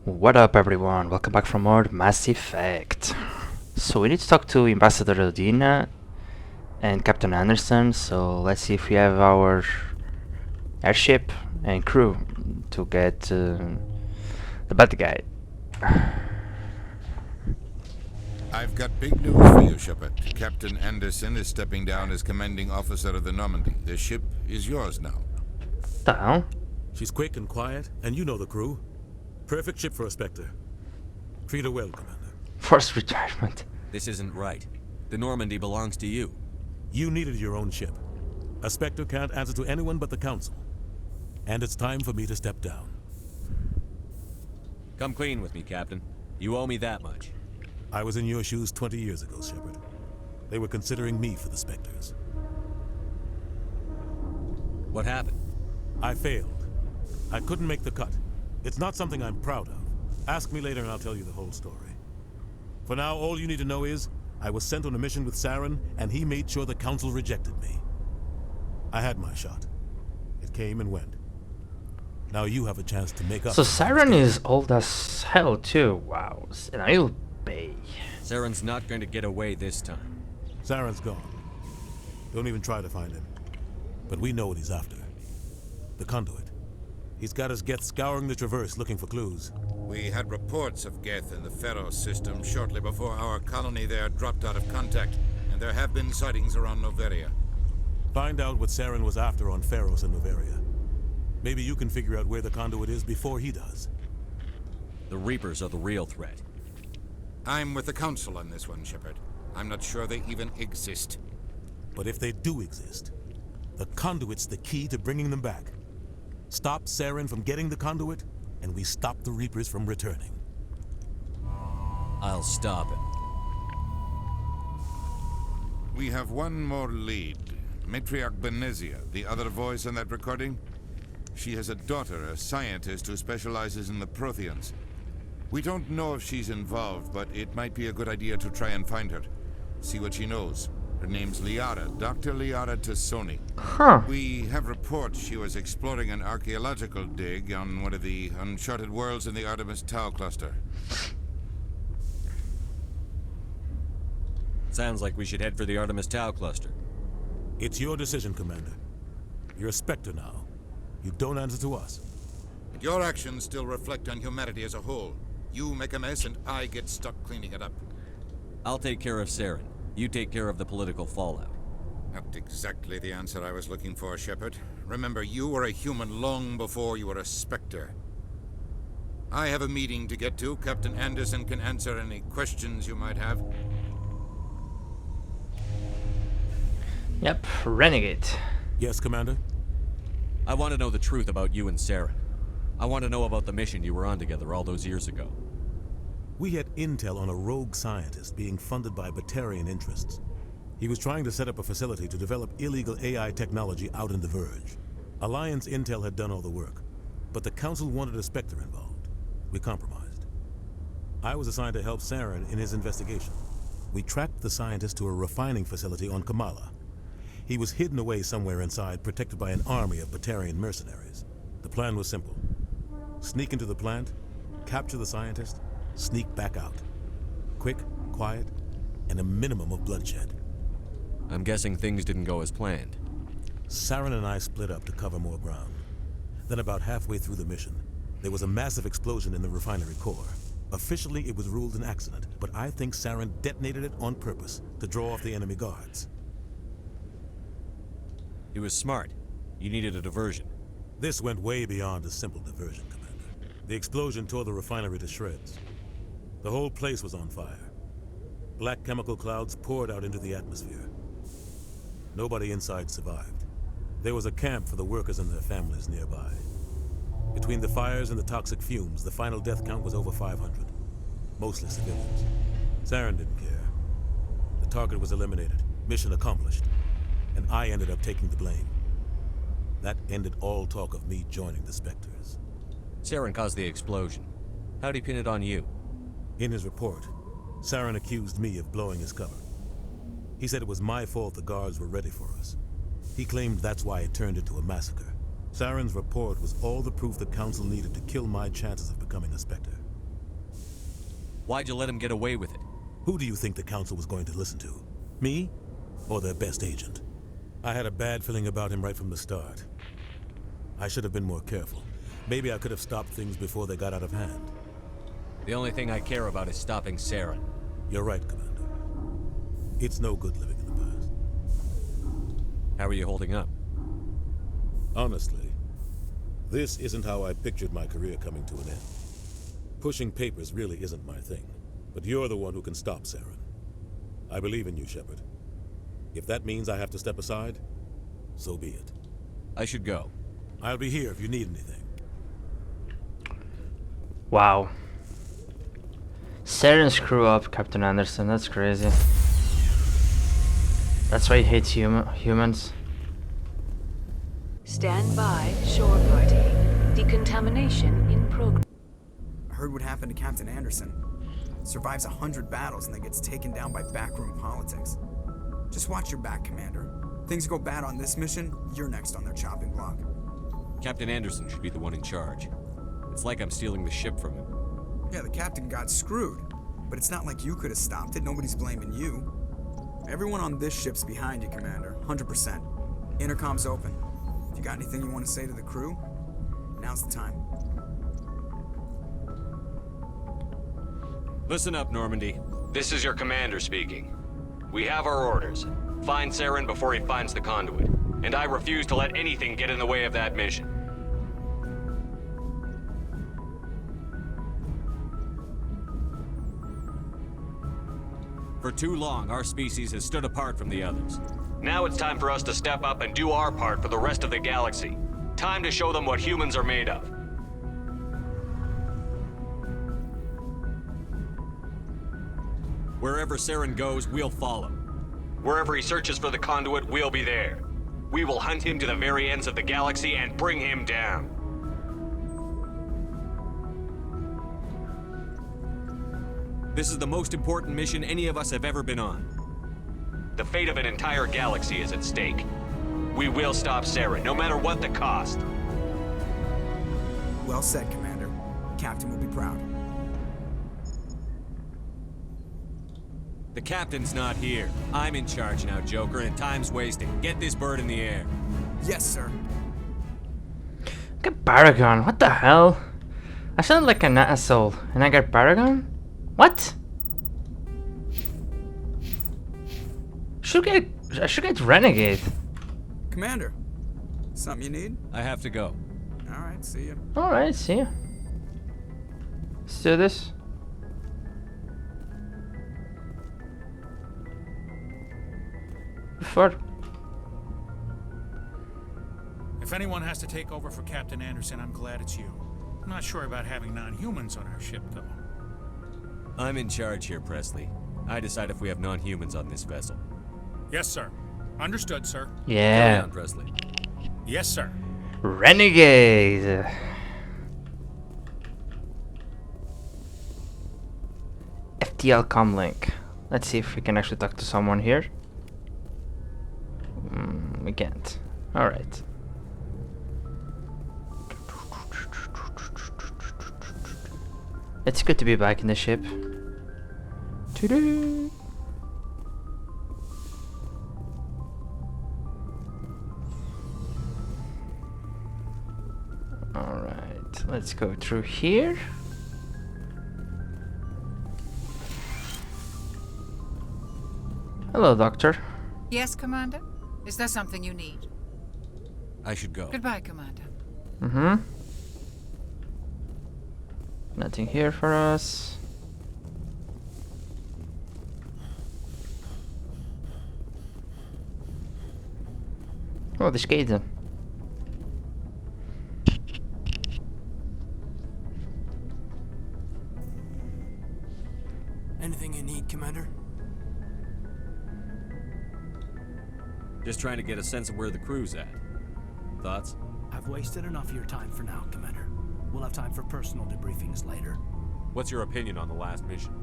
What up everyone, welcome back for more Mass Effect. So we need to talk to Ambassador Odina and Captain Anderson, so let's see if we have our airship and crew to get the bad guy. I've got big news for you, Shepard. Captain Anderson is stepping down as commanding officer of the Normandy. The ship is yours now. The hell? She's quick and quiet, and you know the crew. Perfect ship for a Spectre. Treat her well, Commander. Forced retirement. This isn't right. The Normandy belongs to you. You needed your own ship. A Spectre can't answer to anyone but the Council. And it's time for me to step down. Come clean with me, Captain. You owe me that much. I was in your shoes 20 years ago, Shepard. They were considering me for the Spectres. What happened? I failed. I couldn't make the cut. It's not something I'm proud of. Ask me later and I'll tell you the whole story. For now, all you need to know is, I was sent on a mission with Saren, and he made sure the Council rejected me. I had my shot. It came and went. Now you have a chance to make up. So Saren is old as hell too, wow. And I'll pay. Saren's not going to get away this time. Saren's gone. Don't even try to find him. But we know what he's after. The conduit. He's got his Geth scouring the Traverse looking for clues. We had reports of Geth in the Pharaoh system shortly before our colony there dropped out of contact, and there have been sightings around Noveria. Find out what Saren was after on Pharos and Noveria. Maybe you can figure out where the conduit is before he does. The Reapers are the real threat. I'm with the Council on this one, Shepard. I'm not sure they even exist. But if they do exist, the conduit's the key to bringing them back. Stop Saren from getting the conduit, and we stop the Reapers from returning. I'll stop him. We have one more lead. Matriarch Benezia, the other voice in that recording. She has a daughter, a scientist who specializes in the Protheans. We don't know if she's involved, but it might be a good idea to try and find her. See what she knows. Her name's Liara, Dr. Liara Tassoni. Huh. We have reports she was exploring an archaeological dig on one of the uncharted worlds in the Artemis Tau cluster. Sounds like we should head for the Artemis Tau cluster. It's your decision, Commander. You're a Spectre now. You don't answer to us. And your actions still reflect on humanity as a whole. You make a mess and I get stuck cleaning it up. I'll take care of Saren. You take care of the political fallout. Not exactly the answer I was looking for, Shepard. Remember, you were a human long before you were a Spectre. I have a meeting to get to. Captain Anderson can answer any questions you might have. Yep, Renegade. Yes, Commander? I want to know the truth about you and Saren. I want to know about the mission you were on together all those years ago. We had intel on a rogue scientist being funded by Batarian interests. He was trying to set up a facility to develop illegal AI technology out in the Verge. Alliance intel had done all the work, but the Council wanted a Spectre involved. We compromised. I was assigned to help Saren in his investigation. We tracked the scientist to a refining facility on Kamala. He was hidden away somewhere inside, protected by an army of Batarian mercenaries. The plan was simple. Sneak into the plant, capture the scientist, sneak back out. Quick, quiet, and a minimum of bloodshed. I'm guessing things didn't go as planned. Saren and I split up to cover more ground. Then about halfway through the mission, there was a massive explosion in the refinery core. Officially, it was ruled an accident, but I think Saren detonated it on purpose to draw off the enemy guards. He was smart. You needed a diversion. This went way beyond a simple diversion, Commander. The explosion tore the refinery to shreds. The whole place was on fire. Black chemical clouds poured out into the atmosphere. Nobody inside survived. There was a camp for the workers and their families nearby. Between the fires and the toxic fumes, the final death count was over 500. Mostly civilians. Saren didn't care. The target was eliminated, mission accomplished, and I ended up taking the blame. That ended all talk of me joining the Spectres. Saren caused the explosion. How'd he pin it on you? In his report, Saren accused me of blowing his cover. He said it was my fault the guards were ready for us. He claimed that's why it turned into a massacre. Saren's report was all the proof the Council needed to kill my chances of becoming a Spectre. Why'd you let him get away with it? Who do you think the council was going to listen to? Me? Or their best agent? I had a bad feeling about him right from the start. I should have been more careful. Maybe I could have stopped things before they got out of hand. The only thing I care about is stopping Sarah. You're right, Commander. It's no good living in the past. How are you holding up? Honestly, this isn't how I pictured my career coming to an end. Pushing papers really isn't my thing, but you're the one who can stop Saren. I believe in you, Shepard. If that means I have to step aside, so be it. I should go. I'll be here if you need anything. Wow. Saren screw up Captain Anderson, that's crazy. That's why he hates humans. Stand by, shore party. Decontamination in progress. I heard what happened to Captain Anderson. Survives 100 battles and then gets taken down by backroom politics. Just watch your back, Commander. Things go bad on this mission, you're next on their chopping block. Captain Anderson should be the one in charge. It's like I'm stealing the ship from him. Yeah, the captain got screwed. But it's not like you could have stopped it. Nobody's blaming you. Everyone on this ship's behind you, Commander. 100%. Intercom's open. If you got anything you want to say to the crew, now's the time. Listen up, Normandy. This is your commander speaking. We have our orders. Find Saren before he finds the conduit. And I refuse to let anything get in the way of that mission. For too long, our species has stood apart from the others. Now it's time for us to step up and do our part for the rest of the galaxy. Time to show them what humans are made of. Wherever Saren goes, we'll follow. Wherever he searches for the conduit, we'll be there. We will hunt him to the very ends of the galaxy and bring him down. This is the most important mission any of us have ever been on. The fate of an entire galaxy is at stake. We will stop Saren, no matter what the cost. Well said, Commander. Captain will be proud. The captain's not here. I'm in charge now, Joker, and time's wasting. Get this bird in the air. Yes, sir. Get Paragon, what the hell? I sound like an asshole, and I got Paragon? What? I should get Renegade. Commander, something you need? I have to go. Alright, see ya. Alright, see ya. Let's do this. Before. If anyone has to take over for Captain Anderson, I'm glad it's you. I'm not sure about having non-humans on our ship, though. I'm in charge here, Presley. I decide if we have non-humans on this vessel. Yes, sir. Understood, sir. Carry Yeah. on, Presley. Yes, sir. Renegade. FTL comlink. Let's see if we can actually talk to someone here. We can't. Alright. It's good to be back in the ship. Today. Alright, let's go through here. Hello, Doctor. Yes, Commander? Is there something you need? I should go. Goodbye, Commander. Mm-hmm. Nothing here for us. Oh, the skaten. Anything you need, Commander? Just trying to get a sense of where the crew's at. Thoughts? I've wasted enough of your time for now, Commander. We'll have time for personal debriefings later. What's your opinion on the last mission?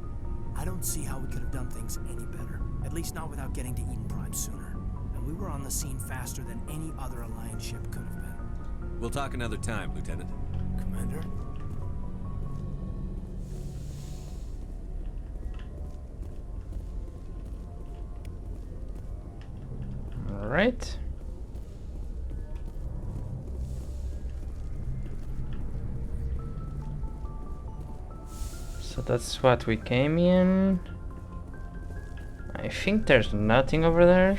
I don't see how we could have done things any better. At least not without getting to Eden Prime sooner. And we were on the scene faster than any other Alliance ship could have been. We'll talk another time, Lieutenant. Commander? Alright. So that's what we came in. I think there's nothing over there.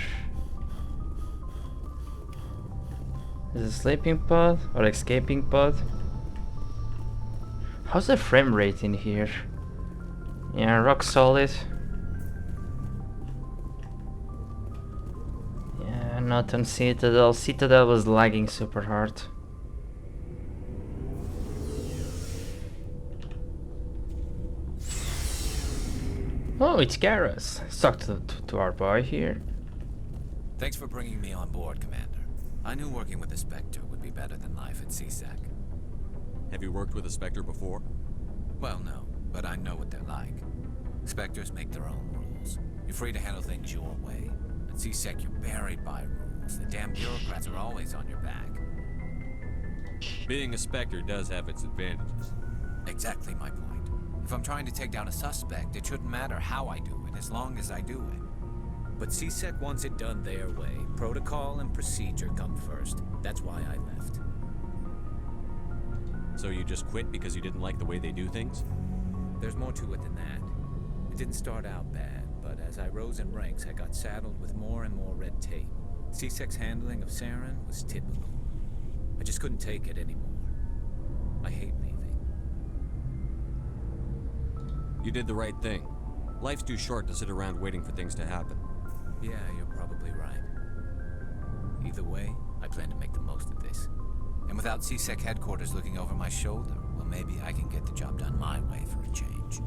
Is it a sleeping pod or escaping pod? How's the frame rate in here? Yeah, rock solid. Yeah, not on Citadel. Citadel was lagging super hard. Oh, it's Garrus. Let's talk to our boy here. Thanks for bringing me on board, Commander. I knew working with a Spectre would be better than life at CSEC. Have you worked with a Spectre before? Well, no, but I know what they're like. Spectres make their own rules. You're free to handle things your way. At CSEC, you're buried by rules. The damn bureaucrats are always on your back. Being a Spectre does have its advantages. Exactly my point. If I'm trying to take down a suspect, it shouldn't matter how I do it, as long as I do it. But CSEC wants it done their way. Protocol and procedure come first. That's why I left. So you just quit because you didn't like the way they do things? There's more to it than that. It didn't start out bad, but as I rose in ranks, I got saddled with more and more red tape. CSEC's handling of Saren was typical. I just couldn't take it anymore. I hate leaving. You did the right thing. Life's too short to sit around waiting for things to happen. Yeah, you're probably right. Either way, I plan to make the most of this. And without CSEC headquarters looking over my shoulder, well, maybe I can get the job done my way for a change.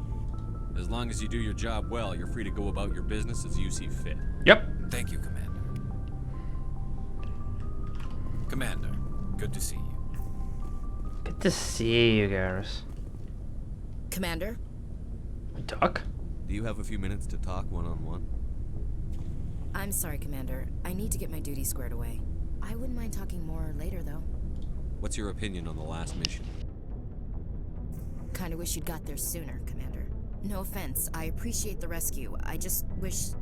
As long as you do your job well, you're free to go about your business as you see fit. Yep. Thank you, Commander. Commander, good to see you. Good to see you, Garrus. Commander? Doc? Do you have a few minutes to talk one-on-one? I'm sorry, Commander. I need to get my duties squared away. I wouldn't mind talking more later, though. What's your opinion on the last mission? Kinda wish you'd got there sooner, Commander. No offense, I appreciate the rescue. I just wish...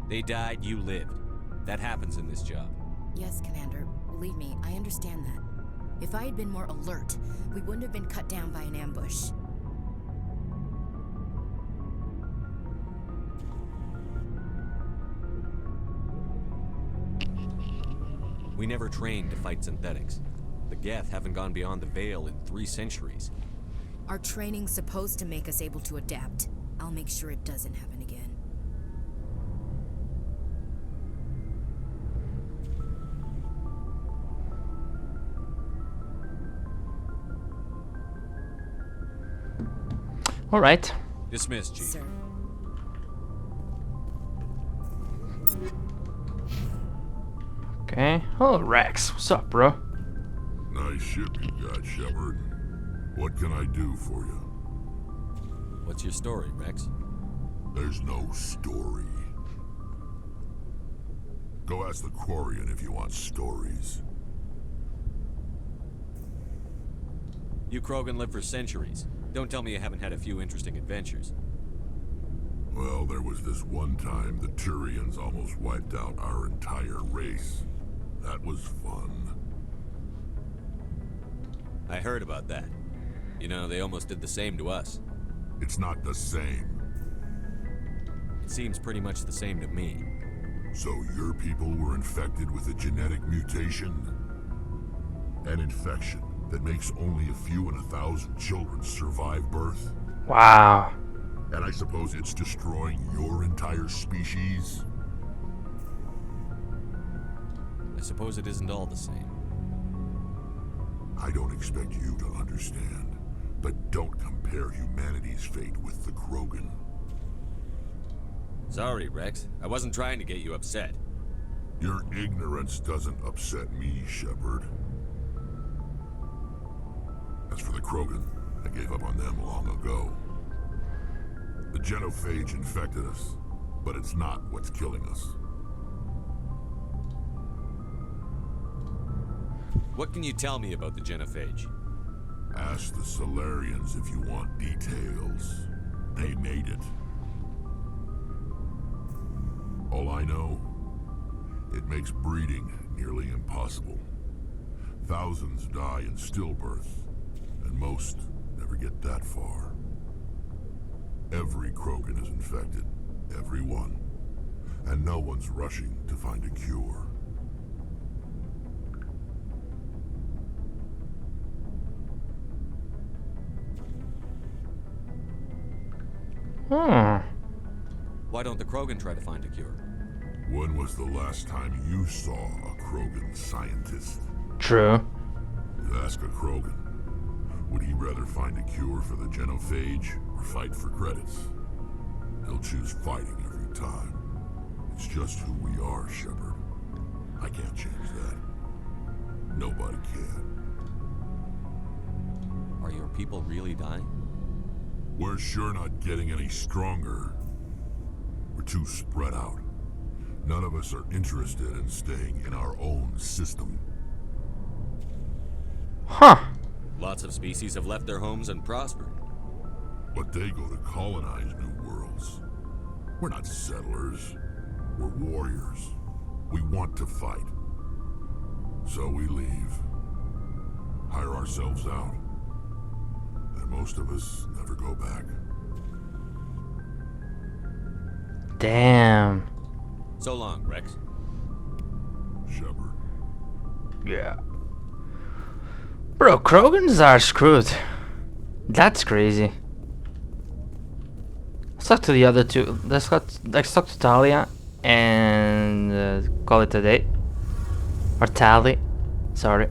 They died, you lived. That happens in this job. Yes, Commander. Believe me, I understand that. If I had been more alert, we wouldn't have been cut down by an ambush. We never trained to fight synthetics. The Geth haven't gone beyond the Veil in 3 centuries. Our training's supposed to make us able to adapt. I'll make sure it doesn't happen again. All right. Dismissed, Chief. Sir. Okay. Oh, Rex, what's up, bro? Nice ship you got, Shepard. What can I do for you? What's your story, Rex? There's no story. Go ask the Quarian if you want stories. You Krogan lived for centuries. Don't tell me you haven't had a few interesting adventures. Well, there was this one time the Turians almost wiped out our entire race. That was fun. I heard about that. You know, they almost did the same to us. It's not the same. It seems pretty much the same to me. So your people were infected with a genetic mutation? An infection that makes only a few in 1,000 children survive birth? Wow. And I suppose it's destroying your entire species? I suppose it isn't all the same. I don't expect you to understand, but don't compare humanity's fate with the Krogan. Sorry, Rex. I wasn't trying to get you upset. Your ignorance doesn't upset me, Shepard. As for the Krogan, I gave up on them long ago. The genophage infected us, but it's not what's killing us. What can you tell me about the genophage? Ask the Solarians if you want details. They made it. All I know, it makes breeding nearly impossible. Thousands die in stillbirth, and most never get that far. Every Krogan is infected, every one. And no one's rushing to find a cure. Why don't the Krogan try to find a cure? When was the last time you saw a Krogan scientist? True. Ask a Krogan. Would he rather find a cure for the genophage or fight for credits? He'll choose fighting every time. It's just who we are, Shepard. I can't change that. Nobody can. Are your people really dying? We're sure not getting any stronger. We're too spread out. None of us are interested in staying in our own system. Huh. Lots of species have left their homes and prospered. But they go to colonize new worlds. We're not settlers. We're warriors. We want to fight. So we leave. Hire ourselves out. And most of us never go back. Damn. So long, Rex. Shepard. Yeah. Bro, Krogans are screwed. That's crazy. Let's talk to the other two. Let's talk to Talia and call it a day. Or Tali. Sorry.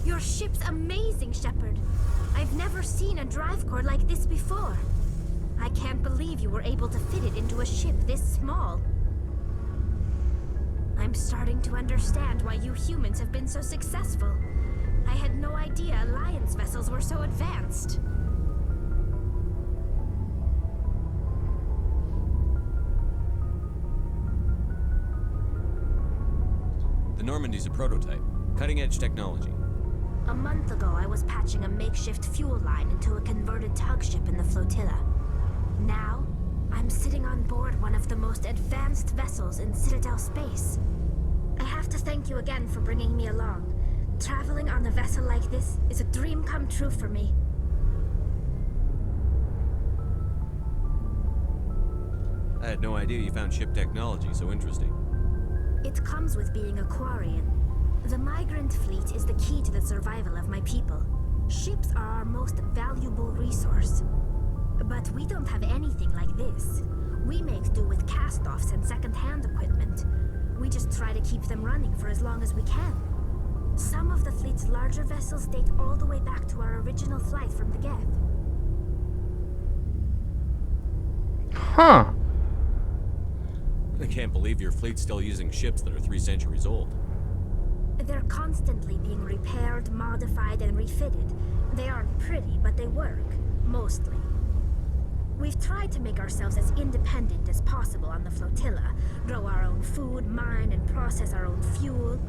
Your ship's amazing, Shepard. I've never seen a drive core like this before. I can't believe you were able to fit it into a ship this small. I'm starting to understand why you humans have been so successful. I had no idea Alliance vessels were so advanced. The Normandy's a prototype. Cutting-edge technology. A month ago, I was patching a makeshift fuel line into a converted tug ship in the flotilla. Now, I'm sitting on board one of the most advanced vessels in Citadel space. I have to thank you again for bringing me along. Traveling on a vessel like this is a dream come true for me. I had no idea you found ship technology so interesting. It comes with being a Quarian. The migrant fleet is the key to the survival of my people. Ships are our most valuable resource. But we don't have anything like this. We make do with cast-offs and second-hand equipment. We just try to keep them running for as long as we can. Some of the fleet's larger vessels date all the way back to our original flight from the Geth. Huh. I can't believe your fleet's still using ships that are 3 centuries old. They're constantly being repaired, modified, and refitted. They aren't pretty, but they work. Mostly. We've tried to make ourselves as independent as possible on the flotilla. Grow our own food, mine, and process our own fuel.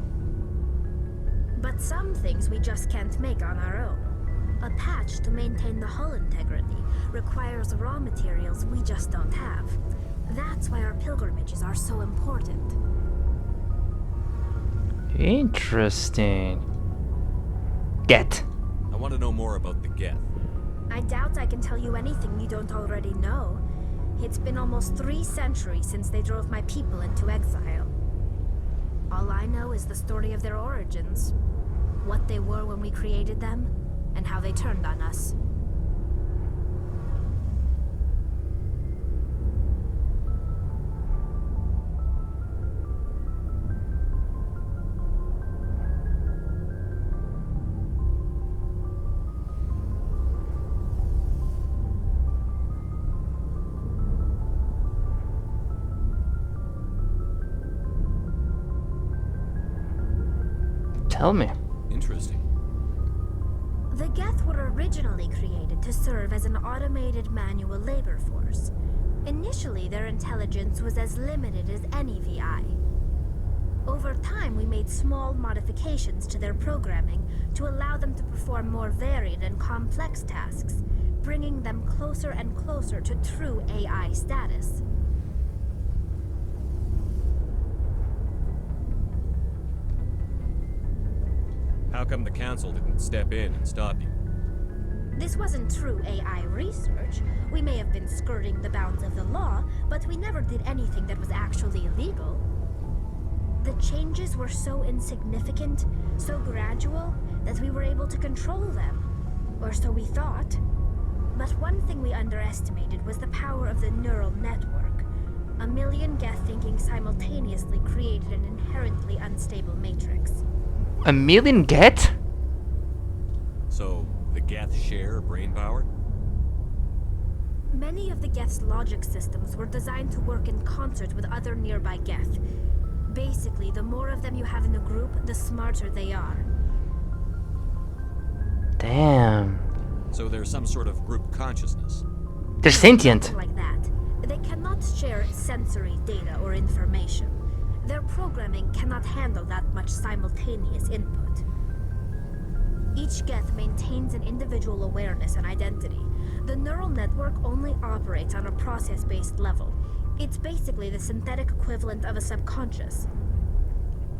But some things we just can't make on our own. A patch to maintain the hull integrity requires raw materials we just don't have. That's why our pilgrimages are so important. Interesting. Get. I want to know more about the Geth. I doubt I can tell you anything you don't already know. It's been almost 3 centuries since they drove my people into exile. All I know is the story of their origins. What they were when we created them, and how they turned on us. Tell me. Interesting. The Geth were originally created to serve as an automated manual labor force. Initially, their intelligence was as limited as any VI. Over time, we made small modifications to their programming to allow them to perform more varied and complex tasks, bringing them closer and closer to true AI status. How come the Council didn't step in and stop you? This wasn't true AI research. We may have been skirting the bounds of the law, but we never did anything that was actually illegal. The changes were so insignificant, so gradual, that we were able to control them. Or so we thought. But one thing we underestimated was the power of the neural network. A million Geth thinking simultaneously created an inherently unstable matrix. A million Geth? So, the Geth share brain power? Many of the Geth's logic systems were designed to work in concert with other nearby Geth. Basically, the more of them you have in a group, the smarter they are. Damn. So there's some sort of group consciousness. They're sentient. Something like that. They cannot share sensory data or information. Their programming cannot handle that much simultaneous input. Each Geth maintains an individual awareness and identity. The neural network only operates on a process-based level. It's basically the synthetic equivalent of a subconscious.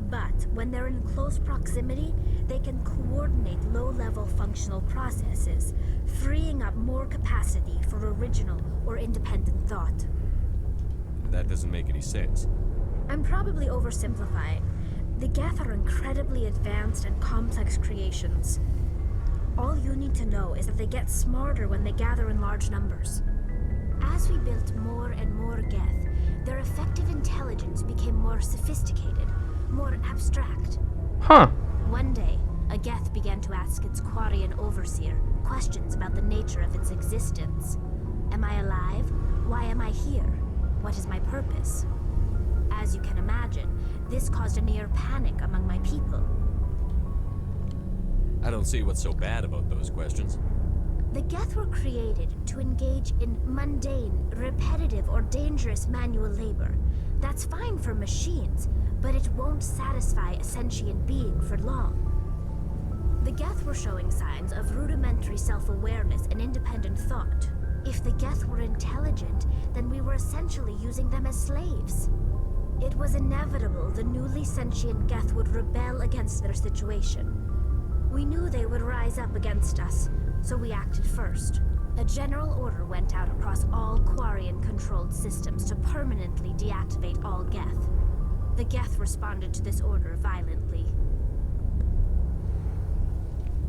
But when they're in close proximity, they can coordinate low-level functional processes, freeing up more capacity for original or independent thought. That doesn't make any sense. I'm probably oversimplifying. The Geth are incredibly advanced and complex creations. All you need to know is that they get smarter when they gather in large numbers. As we built more and more Geth, their effective intelligence became more sophisticated, more abstract. Huh. One day, a Geth began to ask its Quarian overseer questions about the nature of its existence. Am I alive? Why am I here? What is my purpose? As you can imagine, this caused a near panic among my people. I don't see what's so bad about those questions. The Geth were created to engage in mundane, repetitive, or dangerous manual labor. That's fine for machines, but it won't satisfy a sentient being for long. The Geth were showing signs of rudimentary self-awareness and independent thought. If the Geth were intelligent, then we were essentially using them as slaves. It was inevitable the newly sentient Geth would rebel against their situation. We knew they would rise up against us, so we acted first. A general order went out across all Quarian-controlled systems to permanently deactivate all Geth. The Geth responded to this order violently.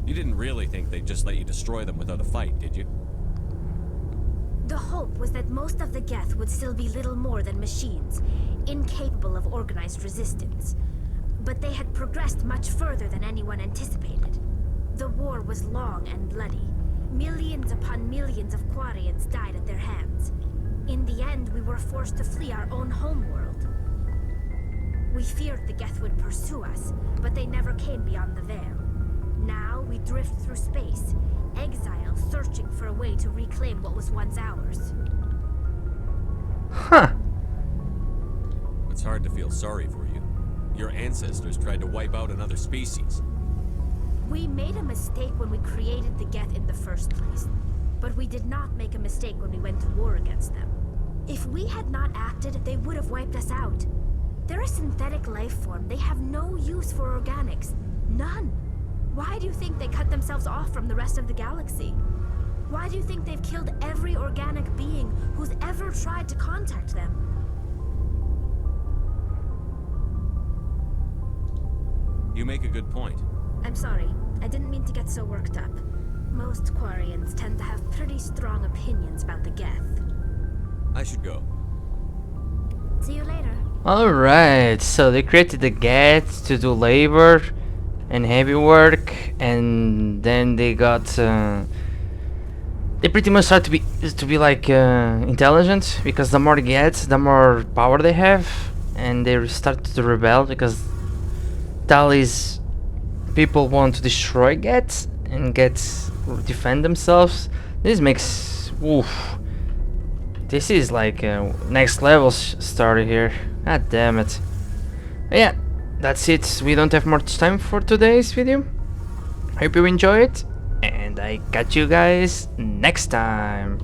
You didn't really think they'd just let you destroy them without a fight, did you? The hope was that most of the Geth would still be little more than machines, incapable of organized resistance. But they had progressed much further than anyone anticipated. The war was long and bloody. Millions upon millions of Quarians died at their hands. In the end, we were forced to flee our own homeworld. We feared the Geth would pursue us, but they never came beyond the veil. Now we drift through space, exile, searching for a way to reclaim what was once ours. Huh. It's hard to feel sorry for you. Your ancestors tried to wipe out another species. We made a mistake when we created the Geth in the first place, but we did not make a mistake when we went to war against them. If we had not acted, they would have wiped us out. They're a synthetic life form. They have no use for organics. None. Why do you think they cut themselves off from the rest of the galaxy? Why do you think they've killed every organic being who's ever tried to contact them? You make a good point. I'm sorry. I didn't mean to get so worked up. Most Quarians tend to have pretty strong opinions about the Geth. I should go. See you later. Alright, so they created the Geth to do labor and heavy work, and then they got they pretty much start to be like intelligent, because the more Geth, the more power they have, and they start to rebel because Tali's people want to destroy Geth and defend themselves. This makes this is like a next level story here. God damn it. Yeah, that's it. We don't have much time for today's video. Hope you enjoy it, and I catch you guys next time.